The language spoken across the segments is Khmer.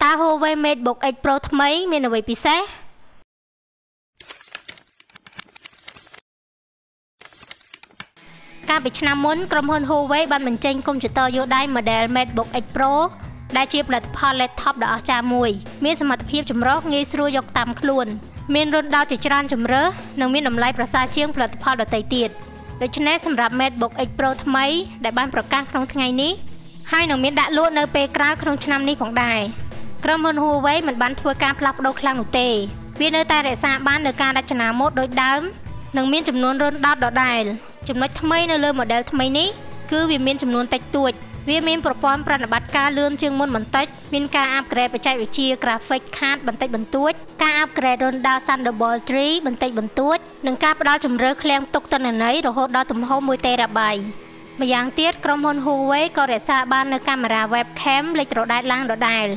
តា Huawei MateBook X Pro ថ្មីមានអ្វីពិសេសកាលពីឆ្នាំមុនក្រុមហ៊ុន Huawei បានបញ្ចេញកុំព្យូទ័រយួរដៃ model MateBook X Pro ដែលជាផលិតផល laptop ដ៏អស្ចារ្យមួយមានសមត្ថភាពចម្រុះងាយស្រួលយកតាមខ្លួនមានរន្ធដោតជាច្រើនជម្រើសនិងមានតម្លៃប្រសើរជាងផលិតផលដទៃទៀតដូច្នេះសម្រាប់ MateBook X Pro ថ្មីដែលបានប្រកាសក្នុងថ្ងៃនេះហើយនឹងមានដាក់លក់នៅពេលក្រោយក្នុងឆ្នាំនេះផងដែរក្រុមហ៊ុន Huawei មិនបានធ្វើការផ្លាស់ប្ដូរខ្លាំងនោះទេវានៅតែរក្សាបាននូវការរចនាម៉ូដដូចដើមនិងមានចំនួនរន្ធដោតដដែលចំណុចថ្មីនៅលើ model ថ្មីនេះគឺវាមានចំនួនតិចតួចវាមានប្រព័ន្ធប្រតិបត្តិការលឿនជាងមុនបន្តិចមានការអាប់ក្រេតបច្ចេកវិទ្យា graphic card បន្តិចបន្តួចការអាប់ក្រេតរន្ធដោត Thunderbolt 3 បន្តិចបន្តួចនិងការផ្ដល់ជម្រើសឃ្លាំងផ្ទុកទិន្នន័យរហូតដល់ទំហំ 1TB ម្យ៉ាងទៀតក្រុមហ៊ុន Huawei ក៏រក្សាបាននូវកាមេរ៉ា webcam លេចត្រដែតឡើងដដែល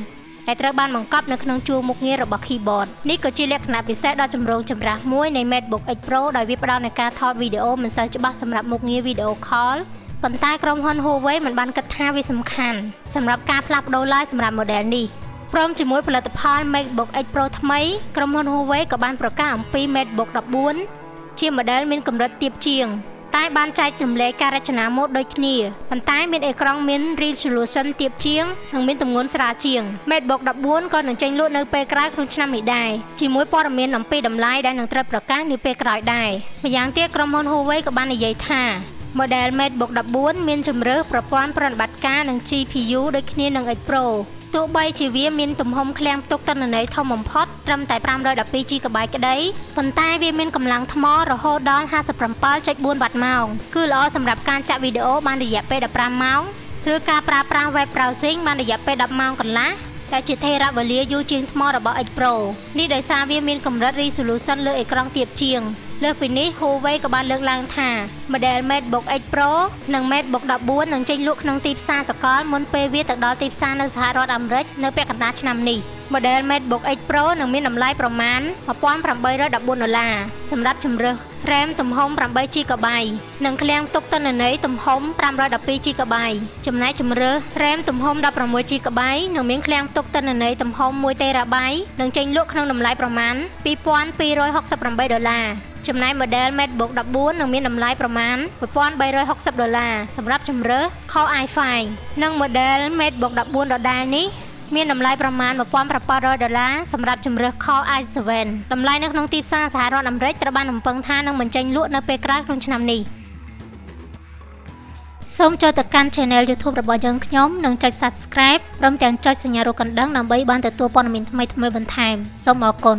ដែលត្រូវបានបង្កប់នៅក្នុងជួរមុខងាររបស់ keyboard នេះក៏ជាលក្ខណៈពិសេសដ៏ចម្រូងចម្រាសមួយនៃ MateBook X Pro ដោយវាផ្ដល់នូវការថតវីដេអូមិនសូវច្បាស់សម្រាប់មុខងារ video call ប៉ុន្តែក្រុមហ៊ុន Huawei មិនបានគិតថាវាសំខាន់សម្រាប់ការផ្លាស់ប្ដូរឡើយសម្រាប់ model នេះព្រមជាមួយផលិតផល MateBook X Pro ថ្មីក្រុមហ៊ុន Huawei ក៏បានប្រកាសអំពី MateBook 14ជា model មានកម្រិតទាបជាងតែបានចែកចម្លែកការរចនាម៉ូដដូចគ្នាប៉ុន្តែមានអេក្រង់មាន resolution ទាបជាងនិងមានទម្ងន់ស្រាលជាង MateBook 14ក៏នឹងចេញលក់នៅពេលក្រោយក្នុងឆ្នាំនេះដែរជាមួយព័ត៌មានអំពីតម្លៃដែលនឹងត្រូវប្រកាសនាពេលក្រោយដែរម្យ៉ាងទៀតក្រុមហ៊ុន Huawei ក៏បាននិយាយថា model MateBook 14មានជម្រើសប្រព័ន្ធប្រតិបត្តិការនិង GPU ដូចគ្នានឹង X Pro ទោះបីជាវាមានទំហំឃ្លាំងផ្ទុកទិន្នន័យធំបំផុតត្រឹមតែ 512GB ក្តីប៉ុន្តែវាមានកម្លាំងថ្មរហូតដល់ 57.4 វ៉ាត់ម៉ោងគឺល្អសម្រាប់ការចាក់វីដេអូបានរយៈពេល 15 ម៉ោងឬការប្រើប្រាស់ web browsing បានរយៈពេល 10 ម៉ោងកន្លះដែលជាថេរវេលាយូរជាងថ្មរបស់ X Pro នេះដោយសារវាមានកម្រិត resolution លើអេក្រង់ទាបជាងលើសពីនេះ Huawei ក៏បានលើកឡើងថា model MateBook X Pro និង MateBook 14នឹងចេញលក់ក្នុងទីផ្សារសកលមុនពេលវាទៅដល់ទីផ្សារនៅសហរដ្ឋអាមេរិកនៅពាក់កណ្ដាលឆ្នាំនេះ model MateBook X Pro នឹងមានតម្លៃប្រមាណ $1,814 សម្រាប់ជម្រើស RAM ទំហំ 8GB និងឃ្លាំងផ្ទុកទិន្នន័យទំហំ 512GB ចំណែកជម្រើស RAM ទំហំ 16GB នឹងមានឃ្លាំងផ្ទុកទិន្នន័យទំហំ 1TB នឹងចេញលក់ក្នុងតម្លៃប្រមាណ $2,268 ចំណែក model MateBook 14នឹងមានតម្លៃប្រមាណ $1,360 សម្រាប់ជម្រើស Core i5 និង model MateBook 14ដដែលនេះមានតម្លៃប្រមាណ $1,700 សម្រាប់ជម្រើស Core i7 តម្លៃនៅក្នុងទីផ្សារសហរដ្ឋអាមេរិកត្រូវបានរំពឹងថានឹងបញ្ចេញលក់នៅពេលក្រោយក្នុងឆ្នាំនេះសូមចូលទៅកាន់ Channel YouTube របស់យើងខ្ញុំនិងចុច Subscribe ព្រមទាំងចុចសញ្ញារូបកណ្ដឹងដើម្បីបានទទួលព័ត៌មានថ្មីៗបន្ថែមសូមអរគុណ